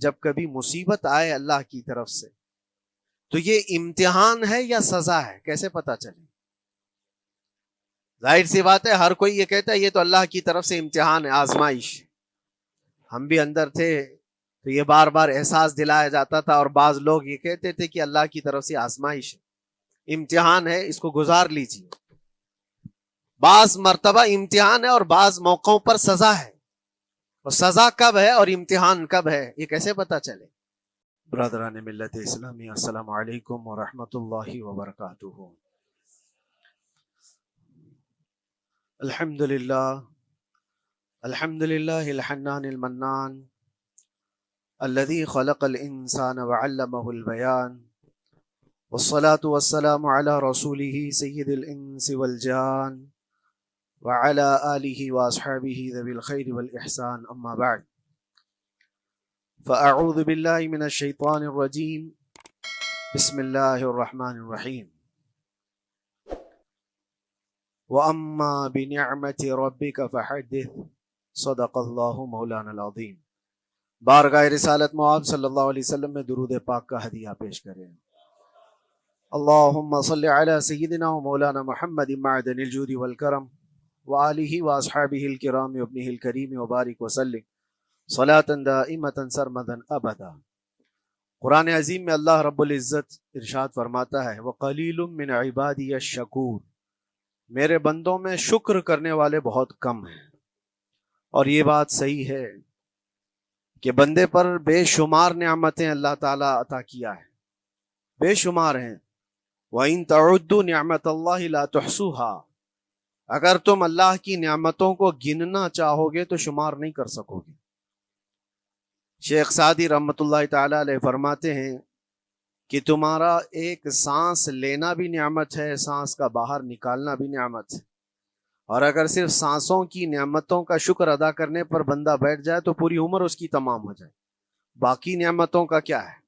جب کبھی مصیبت آئے اللہ کی طرف سے تو یہ امتحان ہے یا سزا ہے، کیسے پتا چلے؟ ظاہر سی بات ہے ہر کوئی یہ کہتا ہے یہ تو اللہ کی طرف سے امتحان ہے، آزمائش۔ ہم بھی اندر تھے تو یہ بار بار احساس دلایا جاتا تھا، اور بعض لوگ یہ کہتے تھے کہ اللہ کی طرف سے آزمائش ہے، امتحان ہے، اس کو گزار لیجیے۔ بعض مرتبہ امتحان ہے اور بعض موقعوں پر سزا ہے، اور سزا کب ہے اور امتحان کب ہے یہ کیسے پتا چلے؟ برادران ملت اسلامی، السلام علیکم ورحمۃ اللہ وبرکاتہ۔ الحمدللہ الحنان المنان الذي خلق الانسان وعلمه البيان، والصلاة والسلام على رسوله سيد الانس والجان وعلى آله واصحابه ذوي الخير والاحسان، اما بعد، فاعوذ بالله من الشيطان الرجيم، بسم الله الرحمن الرحيم، وَأَمَّا بِنِعْمَةِ رَبِّكَ فَحَدِّثْ، صدق اللہ مولانا العظیم۔ بارگاہ رسالت معاب صلی اللہ علیہ وسلم میں درود پاک کا ہدیہ پیش کریں۔ اللہم صلی علی سیدنا و مولانا محمد معدن الجود والکرم وآلہ واصحابہ الکرام وابنہ الکریم وبارک وسلم صلاة دائمة سرمدا ابدا۔ قرآن عظیم میں اللہ رب العزت ارشاد فرماتا ہے وَقَلِيلٌ مِّنْ عِبَادِيَ الشَّكُورُ، میرے بندوں میں شکر کرنے والے بہت کم ہیں۔ اور یہ بات صحیح ہے کہ بندے پر بے شمار نعمتیں اللہ تعالیٰ عطا کیا ہے، بے شمار ہیں۔ وَإِن تَعُدُّوا نِعْمَتَ اللَّهِ لَا تُحْصُوهَا، اگر تم اللہ کی نعمتوں کو گننا چاہو گے تو شمار نہیں کر سکو گے۔ شیخ سعدی رحمۃ اللہ تعالیٰ علیہ فرماتے ہیں کہ تمہارا ایک سانس لینا بھی نعمت ہے، سانس کا باہر نکالنا بھی نعمت ہے، اور اگر صرف سانسوں کی نعمتوں کا شکر ادا کرنے پر بندہ بیٹھ جائے تو پوری عمر اس کی تمام ہو جائے، باقی نعمتوں کا کیا ہے؟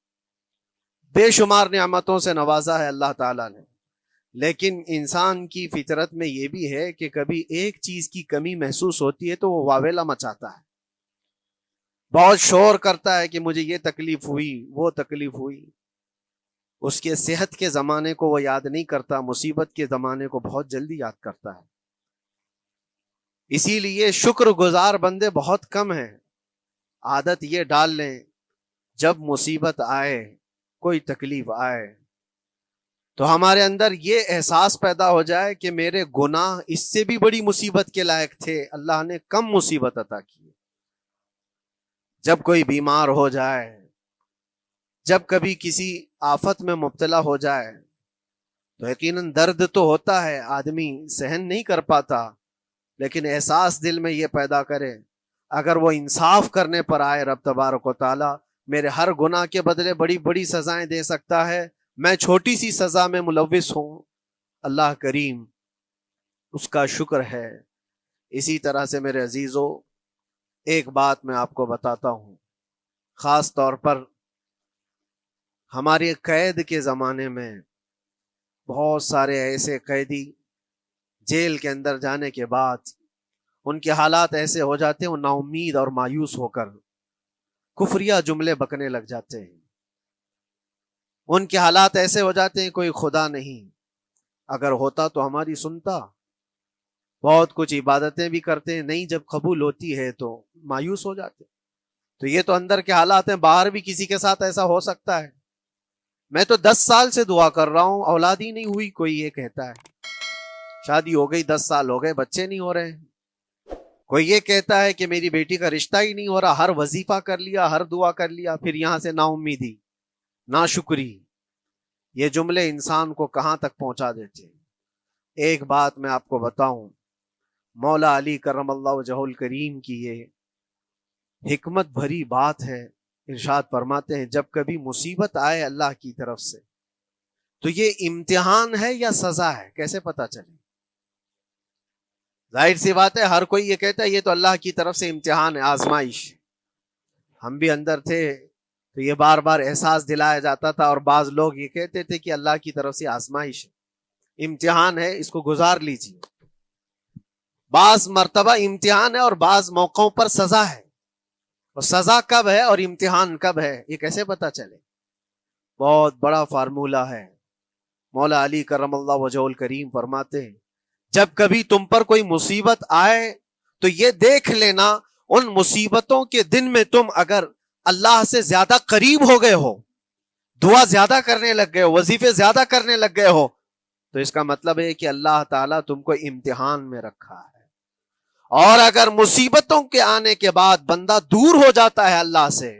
بے شمار نعمتوں سے نوازا ہے اللہ تعالیٰ نے، لیکن انسان کی فطرت میں یہ بھی ہے کہ کبھی ایک چیز کی کمی محسوس ہوتی ہے تو وہ واویلا مچاتا ہے، بہت شور کرتا ہے کہ مجھے یہ تکلیف ہوئی، وہ تکلیف ہوئی۔ اس کے صحت کے زمانے کو وہ یاد نہیں کرتا، مصیبت کے زمانے کو بہت جلدی یاد کرتا ہے۔ اسی لیے شکر گزار بندے بہت کم ہیں۔ عادت یہ ڈال لیں جب مصیبت آئے، کوئی تکلیف آئے تو ہمارے اندر یہ احساس پیدا ہو جائے کہ میرے گناہ اس سے بھی بڑی مصیبت کے لائق تھے، اللہ نے کم مصیبت عطا کی۔ جب کوئی بیمار ہو جائے، جب کبھی کسی آفت میں مبتلا ہو جائے تو یقیناً درد تو ہوتا ہے، آدمی سہن نہیں کر پاتا، لیکن احساس دل میں یہ پیدا کرے اگر وہ انصاف کرنے پر آئے رب تبارک و تعالی میرے ہر گناہ کے بدلے بڑی بڑی سزائیں دے سکتا ہے، میں چھوٹی سی سزا میں ملوث ہوں، اللہ کریم اس کا شکر ہے۔ اسی طرح سے میرے عزیزو، ایک بات میں آپ کو بتاتا ہوں، خاص طور پر ہمارے قید کے زمانے میں بہت سارے ایسے قیدی جیل کے اندر جانے کے بعد ان کے حالات ایسے ہو جاتے ہیں، وہ نا امید اور مایوس ہو کر کفریہ جملے بکنے لگ جاتے ہیں۔ ان کے حالات ایسے ہو جاتے ہیں کوئی خدا نہیں، اگر ہوتا تو ہماری سنتا، بہت کچھ عبادتیں بھی کرتے ہیں، نہیں جب قبول ہوتی ہے تو مایوس ہو جاتے۔ تو یہ تو اندر کے حالات ہیں، باہر بھی کسی کے ساتھ ایسا ہو سکتا ہے۔ میں تو 10 سال سے دعا کر رہا ہوں، اولاد ہی نہیں ہوئی، کوئی یہ کہتا ہے شادی ہو گئی 10 سال ہو گئے بچے نہیں ہو رہے ہیں، کوئی یہ کہتا ہے کہ میری بیٹی کا رشتہ ہی نہیں ہو رہا، ہر وظیفہ کر لیا، ہر دعا کر لیا، پھر یہاں سے نا امیدی، ناشکری، یہ جملے انسان کو کہاں تک پہنچا دیتے ہیں۔ ایک بات میں آپ کو بتاؤں، مولا علی کرم اللہ وجہہ الکریم کی یہ حکمت بھری بات ہے، ارشاد فرماتے ہیں جب کبھی مصیبت آئے اللہ کی طرف سے تو یہ امتحان ہے یا سزا ہے، کیسے پتا چلے؟ ظاہر سی بات ہے ہر کوئی یہ کہتا ہے یہ تو اللہ کی طرف سے امتحان ہے، آزمائش۔ ہم بھی اندر تھے تو یہ بار بار احساس دلایا جاتا تھا، اور بعض لوگ یہ کہتے تھے کہ اللہ کی طرف سے آزمائش ہے، امتحان ہے، اس کو گزار لیجیے۔ بعض مرتبہ امتحان ہے اور بعض موقعوں پر سزا ہے، اور سزا کب ہے اور امتحان کب ہے یہ کیسے پتا چلے؟ بہت بڑا فارمولہ ہے. مولا علی کرم اللہ وجہ الکریم فرماتے ہیں جب کبھی تم پر کوئی مصیبت آئے تو یہ دیکھ لینا ان مصیبتوں کے دن میں تم اگر اللہ سے زیادہ قریب ہو گئے ہو، دعا زیادہ کرنے لگ گئے ہو، وظیفے زیادہ کرنے لگ گئے ہو، تو اس کا مطلب ہے کہ اللہ تعالیٰ تم کو امتحان میں رکھا ہے. اور اگر مصیبتوں کے آنے کے بعد بندہ دور ہو جاتا ہے اللہ سے،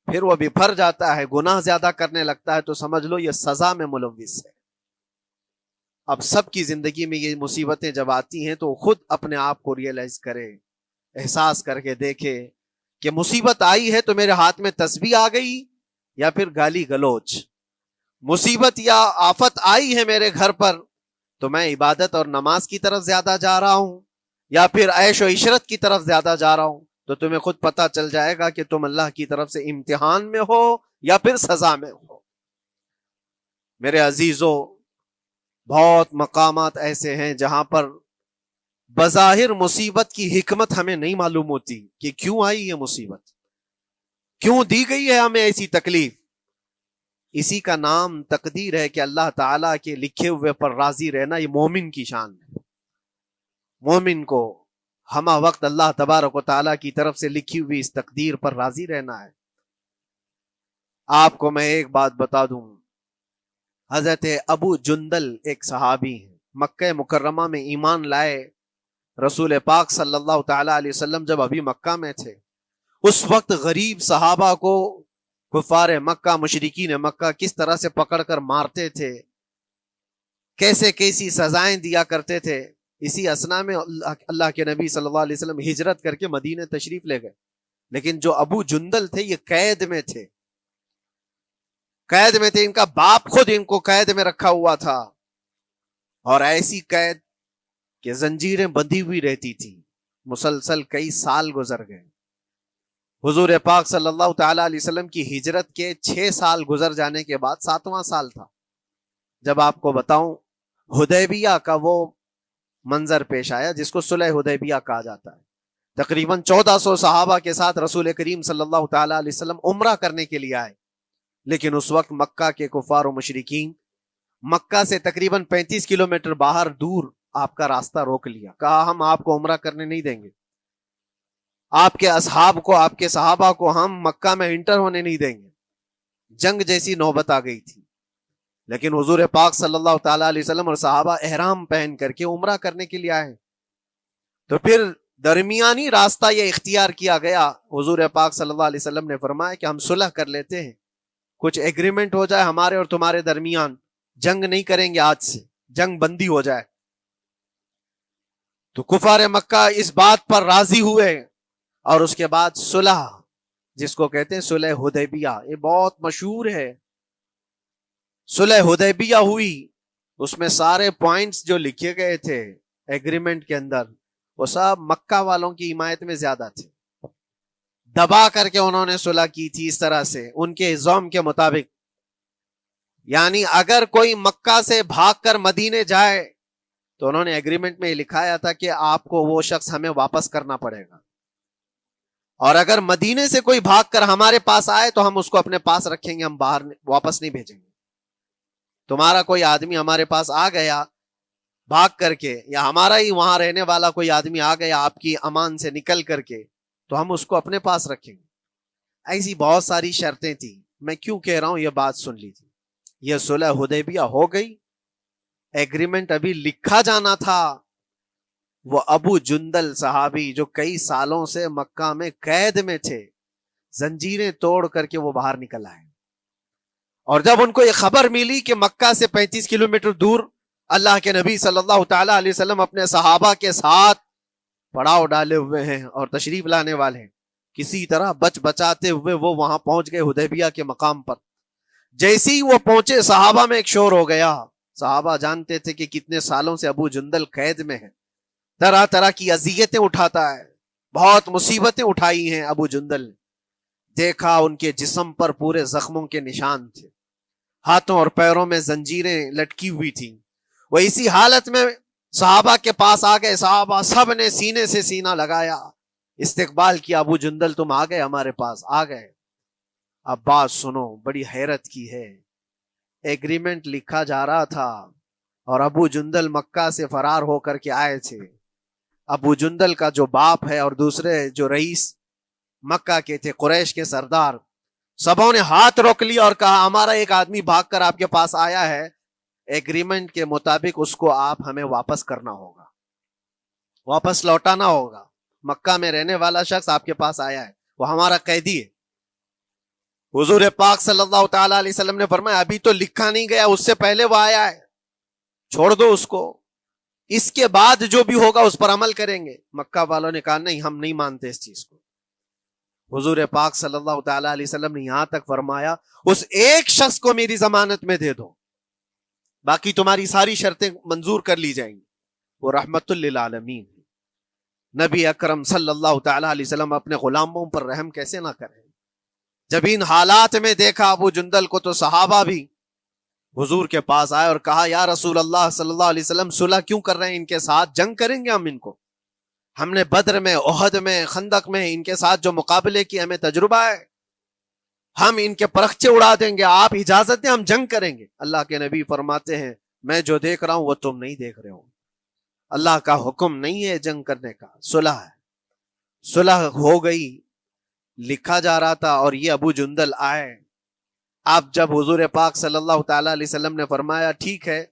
پھر وہ بپھر جاتا ہے، گناہ زیادہ کرنے لگتا ہے، تو سمجھ لو یہ سزا میں ملوث ہے. اب سب کی زندگی میں یہ مصیبتیں جب آتی ہیں تو خود اپنے آپ کو ریئلائز کرے، احساس کر کے دیکھے کہ مصیبت آئی ہے تو میرے ہاتھ میں تسبیح آ گئی یا پھر گالی گلوچ. مصیبت یا آفت آئی ہے میرے گھر پر تو میں عبادت اور نماز کی طرف زیادہ جا رہا ہوں یا پھر عیش و عشرت کی طرف زیادہ جا رہا ہوں. تو تمہیں خود پتا چل جائے گا کہ تم اللہ کی طرف سے امتحان میں ہو یا پھر سزا میں ہو. میرے عزیزو، بہت مقامات ایسے ہیں جہاں پر بظاہر مصیبت کی حکمت ہمیں نہیں معلوم ہوتی کہ کیوں آئی یہ مصیبت، کیوں دی گئی ہے ہمیں ایسی تکلیف. اسی کا نام تقدیر ہے کہ اللہ تعالیٰ کے لکھے ہوئے پر راضی رہنا یہ مومن کی شان ہے. مومن کو ہمہ وقت اللہ تبارک و تعالیٰ کی طرف سے لکھی ہوئی اس تقدیر پر راضی رہنا ہے. آپ کو میں ایک بات بتا دوں، حضرت ابو جندل ایک صحابی ہیں، مکہ مکرمہ میں ایمان لائے. رسول پاک صلی اللہ تعالی علیہ وسلم جب ابھی مکہ میں تھے، اس وقت غریب صحابہ کو کفار مکہ، مشرکین مکہ کس طرح سے پکڑ کر مارتے تھے، کیسے کیسی سزائیں دیا کرتے تھے. اسی اسنا میں اللہ کے نبی صلی اللہ علیہ وسلم ہجرت کر کے مدینہ تشریف لے گئے. لیکن جو ابو جندل تھے یہ قید میں تھے، قید میں تھے. ان کا باپ خود ان کو قید میں رکھا ہوا تھا، اور ایسی قید کہ زنجیریں بندھی ہوئی رہتی تھی. مسلسل کئی سال گزر گئے. حضور پاک صلی اللہ تعالی علیہ وسلم کی ہجرت کے 6 سال گزر جانے کے بعد 7واں سال تھا جب آپ کو بتاؤں حدیبیہ کا وہ منظر پیش آیا جس کو صلح حدیبیہ کہا جاتا ہے. تقریباً 1400 صحابہ کے ساتھ رسول کریم صلی اللہ تعالی علیہ وسلم عمرہ کرنے کے لیے آئے. لیکن اس وقت مکہ کے کفار و مشرکین مکہ سے تقریباً 35 کلومیٹر باہر دور آپ کا راستہ روک لیا. کہا ہم آپ کو عمرہ کرنے نہیں دیں گے، آپ کے اصحاب کو، آپ کے صحابہ کو ہم مکہ میں انٹر ہونے نہیں دیں گے. جنگ جیسی نوبت آ گئی تھی. لیکن حضور پاک صلی اللہ تعالی علیہ وسلم اور صحابہ احرام پہن کر کے عمرہ کرنے کے لیے آئے. تو پھر درمیانی راستہ یہ اختیار کیا گیا. حضور پاک صلی اللہ علیہ وسلم نے فرمایا کہ ہم صلح کر لیتے ہیں، کچھ ایگریمنٹ ہو جائے ہمارے اور تمہارے درمیان، جنگ نہیں کریں گے، آج سے جنگ بندی ہو جائے. تو کفار مکہ اس بات پر راضی ہوئے، اور اس کے بعد صلح، جس کو کہتے ہیں صلح حدیبیہ، یہ بہت مشہور ہے. صلح حدیبیہ ہوئی، اس میں سارے پوائنٹس جو لکھے گئے تھے ایگریمنٹ کے اندر وہ سب مکہ والوں کی حمایت میں زیادہ تھے. دبا کر کے انہوں نے صلح کی تھی اس طرح سے ان کے نظام کے مطابق. یعنی اگر کوئی مکہ سے بھاگ کر مدینے جائے تو انہوں نے ایگریمنٹ میں لکھایا تھا کہ آپ کو وہ شخص ہمیں واپس کرنا پڑے گا، اور اگر مدینے سے کوئی بھاگ کر ہمارے پاس آئے تو ہم اس کو اپنے پاس رکھیں گے، ہم باہر واپس نہیں بھیجیں گے. تمہارا کوئی آدمی ہمارے پاس آ گیا بھاگ کر کے، یا ہمارا ہی وہاں رہنے والا کوئی آدمی آ گیا آپ کی امان سے نکل کر کے، تو ہم اس کو اپنے پاس رکھیں گے. ایسی بہت ساری شرطیں تھیں. میں کیوں کہہ رہا ہوں یہ بات سن لیجیے. یہ صلح حدیبیہ ہو گئی، ایگریمنٹ ابھی لکھا جانا تھا. وہ ابو جندل صحابی جو کئی سالوں سے مکہ میں قید میں تھے، زنجیریں توڑ کر کے وہ باہر نکل آئے. اور جب ان کو یہ خبر ملی کہ مکہ سے 35 کلومیٹر دور اللہ کے نبی صلی اللہ تعالی علیہ وسلم اپنے صحابہ کے ساتھ پڑاؤ ڈالے ہوئے ہیں اور تشریف لانے والے ہیں، کسی طرح بچ بچاتے ہوئے وہ وہاں پہنچ گئے حدیبیہ کے مقام پر. جیسے ہی وہ پہنچے صحابہ میں ایک شور ہو گیا. صحابہ جانتے تھے کہ کتنے سالوں سے ابو جندل قید میں ہے، طرح طرح کی اذیتیں اٹھاتا ہے، بہت مصیبتیں اٹھائی ہیں ابو جندل نے. دیکھا ان کے جسم پر پورے زخموں کے نشان تھے، ہاتھوں اور پیروں میں زنجیریں لٹکی ہوئی تھیں. وہ اسی حالت میں صحابہ کے پاس آ گئے. صحابہ سب نے سینے سے سینہ لگایا، استقبال کیا، ابو جندل تم آ گئے ہمارے پاس، آ گئے۔ اب بات سنو، بڑی حیرت کی ہے، ایگریمنٹ لکھا جا رہا تھا اور ابو جندل مکہ سے فرار ہو کر کے آئے تھے۔ ابو جندل کا جو باپ ہے اور دوسرے جو رئیس مکہ کے تھے، قریش کے سردار، سبوں نے ہاتھ روک لیا اور کہا ہمارا ایک آدمی بھاگ کر آپ کے پاس آیا ہے، ایگریمنٹ کے مطابق اس کو آپ ہمیں واپس کرنا ہوگا، واپس لوٹانا ہوگا۔ مکہ میں رہنے والا شخص آپ کے پاس آیا ہے، وہ ہمارا قیدی ہے۔ حضور پاک صلی اللہ تعالی علیہ وسلم نے فرمایا ابھی تو لکھا نہیں گیا، اس سے پہلے وہ آیا ہے، چھوڑ دو اس کو، اس کے بعد جو بھی ہوگا اس پر عمل کریں گے۔ مکہ والوں نے کہا نہیں، ہم نہیں مانتے اس چیز کو۔ حضور پاک صلی اللہ تعالی علیہ وسلم نے یہاں تک فرمایا اس ایک شخص کو میری ضمانت میں دے دو، باقی تمہاری ساری شرطیں منظور کر لی جائیں گی۔ وہ رحمت للعالمین، نبی اکرم صلی اللہ تعالی علیہ وسلم اپنے غلاموں پر رحم کیسے نہ کریں۔ جب ان حالات میں دیکھا ابو جندل کو تو صحابہ بھی حضور کے پاس آئے اور کہا یا رسول اللہ صلی اللہ علیہ وسلم صلح کیوں کر رہے ہیں ان کے ساتھ، جنگ کریں گے ہم ان کو، ہم نے بدر میں، احد میں، خندق میں ان کے ساتھ جو مقابلے کی ہمیں تجربہ ہے، ہم ان کے پرخچے اڑا دیں گے، آپ اجازت دیں ہم جنگ کریں گے۔ اللہ کے نبی فرماتے ہیں میں جو دیکھ رہا ہوں وہ تم نہیں دیکھ رہے ہو، اللہ کا حکم نہیں ہے جنگ کرنے کا، صلح ہے۔ صلح ہو گئی، لکھا جا رہا تھا، اور یہ ابو جندل آئے۔ اب جب حضور پاک صلی اللہ تعالی علیہ وسلم نے فرمایا ٹھیک ہے،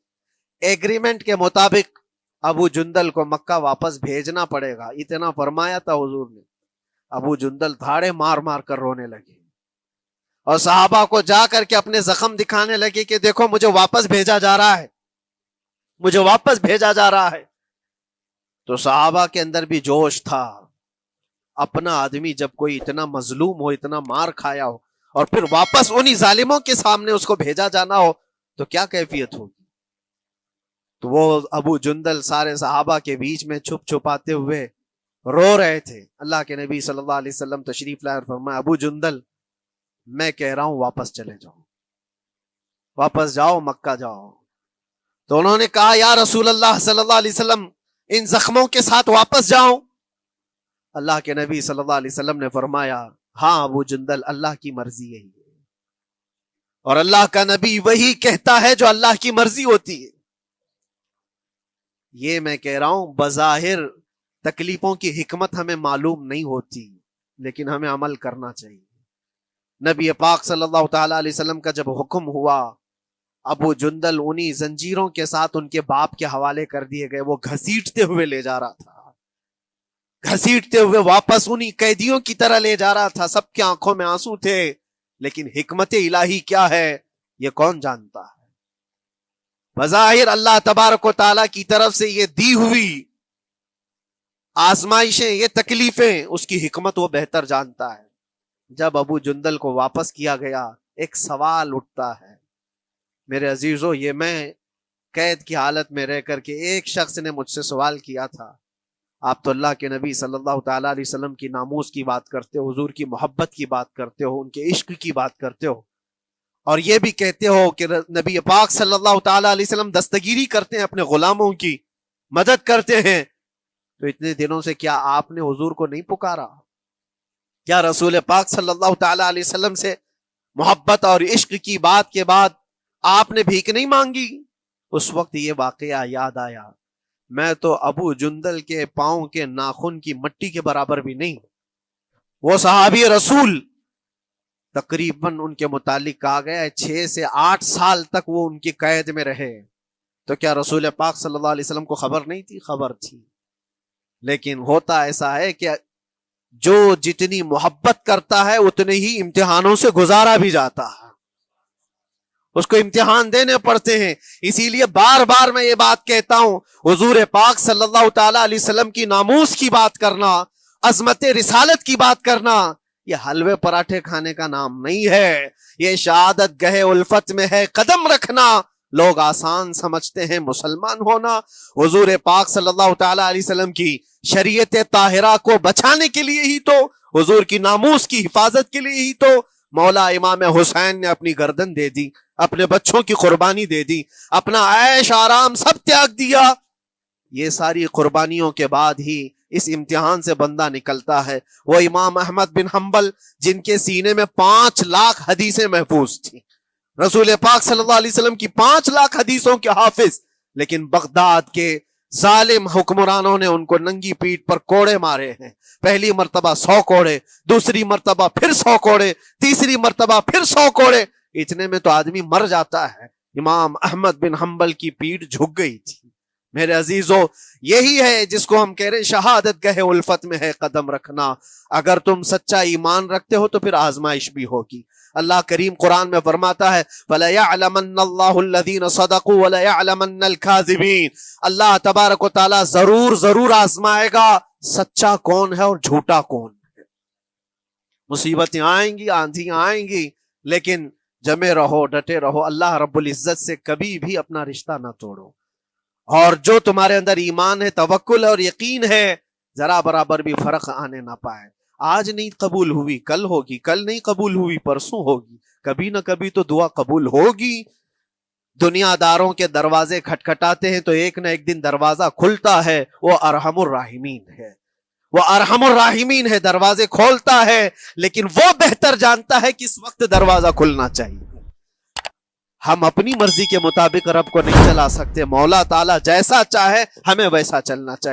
ایگریمنٹ کے مطابق ابو جندل کو مکہ واپس بھیجنا پڑے گا، اتنا فرمایا تھا حضور نے، ابو جندل دھاڑے مار مار کر رونے لگے اور صحابہ کو جا کر کے اپنے زخم دکھانے لگے کہ دیکھو مجھے واپس بھیجا جا رہا ہے، مجھے واپس بھیجا جا رہا ہے۔ تو صحابہ کے اندر بھی جوش تھا، اپنا آدمی جب کوئی اتنا مظلوم ہو، اتنا مار کھایا ہو، اور پھر واپس انہی ظالموں کے سامنے اس کو بھیجا جانا ہو تو کیا کیفیت ہوگی۔ تو وہ ابو جندل سارے صحابہ کے بیچ میں چھپ چھپاتے ہوئے رو رہے تھے۔ اللہ کے نبی صلی اللہ علیہ وسلم تشریف لائے اور فرمایا ابو جندل میں کہہ رہا ہوں واپس چلے جاؤ، واپس جاؤ، مکہ جاؤ۔ تو انہوں نے کہا یا رسول اللہ صلی اللہ علیہ وسلم ان زخموں کے ساتھ واپس جاؤں؟ اللہ کے نبی صلی اللہ علیہ وسلم نے فرمایا ہاں ابو جندل، اللہ کی مرضی یہی ہے، اور اللہ کا نبی وہی کہتا ہے جو اللہ کی مرضی ہوتی ہے۔ یہ میں کہہ رہا ہوں بظاہر تکلیفوں کی حکمت ہمیں معلوم نہیں ہوتی، لیکن ہمیں عمل کرنا چاہیے۔ نبی پاک صلی اللہ تعالی علیہ وسلم کا جب حکم ہوا، ابو جندل انہی زنجیروں کے ساتھ ان کے باپ کے حوالے کر دیے گئے، وہ گھسیٹتے ہوئے لے جا رہا تھا، گھسیٹتے ہوئے واپس انہی قیدیوں کی طرح لے جا رہا تھا۔ سب کی آنکھوں میں آنسو تھے، لیکن حکمت الہی کیا ہے یہ کون جانتا ہے۔ بظاہر اللہ تبارک و تعالیٰ کی طرف سے یہ دی ہوئی آزمائشیں، یہ تکلیفیں، اس کی حکمت وہ بہتر جانتا ہے۔ جب ابو جندل کو واپس کیا گیا، ایک سوال اٹھتا ہے میرے عزیزو، یہ میں قید کی حالت میں رہ کر کے ایک شخص نے مجھ سے سوال کیا تھا، آپ تو اللہ کے نبی صلی اللہ تعالی علیہ وسلم کی ناموس کی بات کرتے ہو، حضور کی محبت کی بات کرتے ہو، ان کے عشق کی بات کرتے ہو، اور یہ بھی کہتے ہو کہ نبی پاک صلی اللہ تعالی علیہ وسلم دستگیری کرتے ہیں، اپنے غلاموں کی مدد کرتے ہیں، تو اتنے دنوں سے کیا آپ نے حضور کو نہیں پکارا؟ کیا رسول پاک صلی اللہ تعالی علیہ وسلم سے محبت اور عشق کی بات کے بعد آپ نے بھیک نہیں مانگی؟ اس وقت یہ واقعہ یاد آیا، میں تو ابو جندل کے پاؤں کے ناخن کی مٹی کے برابر بھی نہیں۔ وہ صحابی رسول تقریباً ان کے متعلق کہا گیا ہے 6 سے 8 سال تک وہ ان کی قید میں رہے، تو کیا رسول پاک صلی اللہ علیہ وسلم کو خبر نہیں تھی؟ خبر تھی، لیکن ہوتا ایسا ہے کہ جو جتنی محبت کرتا ہے اتنے ہی امتحانوں سے گزارا بھی جاتا ہے، اس کو امتحان دینے پڑتے ہیں۔ اسی لیے بار بار میں یہ بات کہتا ہوں، حضور پاک صلی اللہ تعالی علیہ وسلم کی ناموس کی بات کرنا، عظمت رسالت کی بات کرنا، یہ حلوے پراٹھے کھانے کا نام نہیں ہے، یہ شہادت گہے الفت میں ہے قدم رکھنا۔ لوگ آسان سمجھتے ہیں مسلمان ہونا، حضور پاک صلی اللہ تعالی علیہ وسلم کی شریعت طاہرہ کو بچانے کے لیے ہی تو، حضور کی ناموس کی حفاظت کے لیے ہی تو مولا امام حسین نے اپنی گردن دے دی، اپنے بچوں کی قربانی دے دی، اپنا عیش آرام سب تیاگ دیا۔ یہ ساری قربانیوں کے بعد ہی اس امتحان سے بندہ نکلتا ہے. وہ امام احمد بن حنبل جن کے سینے میں 5 لاکھ حدیثیں محفوظ تھیں, رسول پاک صلی اللہ علیہ وسلم کی 5 لاکھ حدیثوں کے حافظ, لیکن بغداد کے ظالم حکمرانوں نے ان کو ننگی پیٹھ پر کوڑے مارے ہیں. پہلی مرتبہ 100 کوڑے, دوسری مرتبہ پھر 100 کوڑے, تیسری مرتبہ پھر 100 کوڑے. اتنے میں تو آدمی مر جاتا ہے. امام احمد بن حنبل کی پیٹھ جھک گئی تھی. میرے عزیزو, یہی ہے جس کو ہم کہہ رہے شہادت گہے الفت میں ہے قدم رکھنا. اگر تم سچا ایمان رکھتے ہو تو پھر آزمائش بھی ہوگی. اللہ کریم قرآن میں فرماتا ہے فَلَيَعْلَمَنَّ اللَّهُ الَّذِينَ صَدَقُوا وَلَيَعْلَمَنَّ الْكَاذِبِينَ. اللہ تبارک و تعالیٰ ضرور آزمائے گا سچا کون ہے اور جھوٹا کون ہے. مصیبتیں آئیں گی, آندھیاں آئیں گی, لیکن جمے رہو, ڈٹے رہو. اللہ رب العزت سے کبھی بھی اپنا رشتہ نہ توڑو. اور جو تمہارے اندر ایمان ہے, توکل اور یقین ہے, ذرا برابر بھی فرق آنے نہ پائے. آج نہیں قبول ہوئی کل ہوگی, کل نہیں قبول ہوئی پرسوں ہوگی, کبھی نہ کبھی تو دعا قبول ہوگی. دنیا داروں کے دروازے کھٹکھٹاتے ہیں تو ایک نہ ایک دن دروازہ کھلتا ہے. وہ ارحم الراحمین ہے, وہ ارحم الراحمین ہے, دروازے کھولتا ہے, لیکن وہ بہتر جانتا ہے کس وقت دروازہ کھلنا چاہیے. ہم اپنی مرضی کے مطابق رب کو نہیں چلا سکتے. مولا تعالیٰ جیسا چاہے ہمیں ویسا چلنا چاہیے.